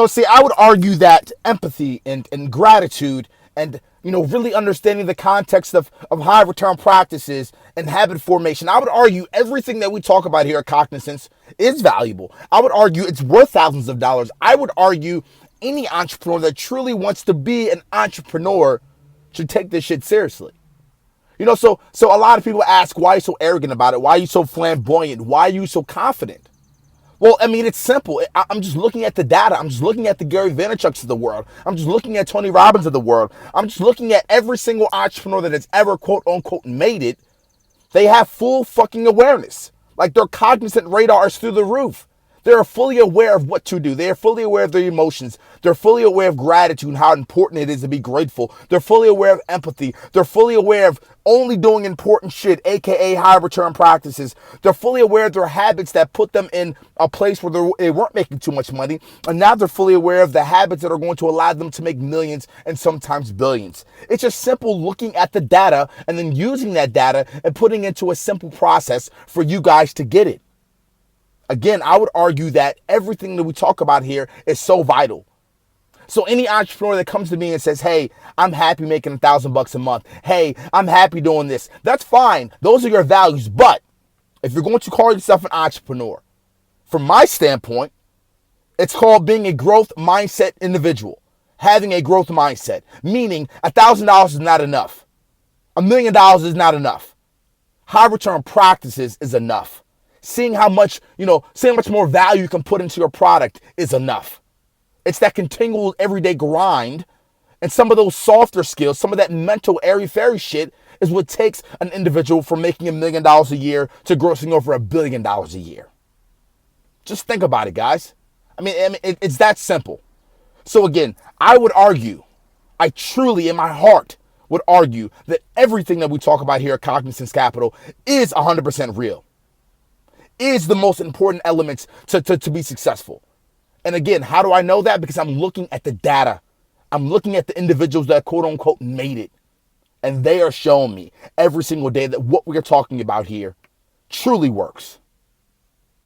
See, I would argue that empathy and gratitude and, really understanding the context of high return practices and habit formation, I would argue everything that we talk about here at Cognizance is valuable. I would argue it's worth thousands of dollars. I would argue any entrepreneur that truly wants to be an entrepreneur should take this shit seriously. So a lot of people ask, why are you so arrogant about it? Why are you so flamboyant? Why are you so confident? Well, I mean, it's simple. I'm just looking at the data. I'm just looking at the Gary Vaynerchuks of the world. I'm just looking at Tony Robbins of the world. I'm just looking at every single entrepreneur that has ever, quote unquote, made it. They have full fucking awareness. Like, their cognizant radar is through the roof. They're fully aware of what to do. They are fully aware of their emotions. They're fully aware of gratitude and how important it is to be grateful. They're fully aware of empathy. They're fully aware of only doing important shit, aka high return practices. They're fully aware of their habits that put them in a place where they weren't making too much money. And now they're fully aware of the habits that are going to allow them to make millions and sometimes billions. It's just simple looking at the data and then using that data and putting it into a simple process for you guys to get it. Again, I would argue that everything that we talk about here is so vital. So any entrepreneur that comes to me and says, hey, I'm happy making $1,000 a month. Hey, I'm happy doing this. That's fine. Those are your values. But if you're going to call yourself an entrepreneur, from my standpoint, it's called being a growth mindset individual. Having a growth mindset, meaning $1,000 is not enough. $1 million is not enough. High return practices is enough. Seeing how much more value you can put into your product is enough. It's that continual everyday grind, and some of those softer skills, some of that mental airy-fairy shit is what takes an individual from making $1 million a year to grossing over $1 billion a year. Just think about it, guys. I mean, it's that simple. So again, I would argue, I truly in my heart would argue that everything that we talk about here at Cognizance Capital is 100% real. Is the most important elements to be successful. And again, how do I know that? Because I'm looking at the data. I'm looking at the individuals that quote unquote made it. And they are showing me every single day that what we're talking about here truly works.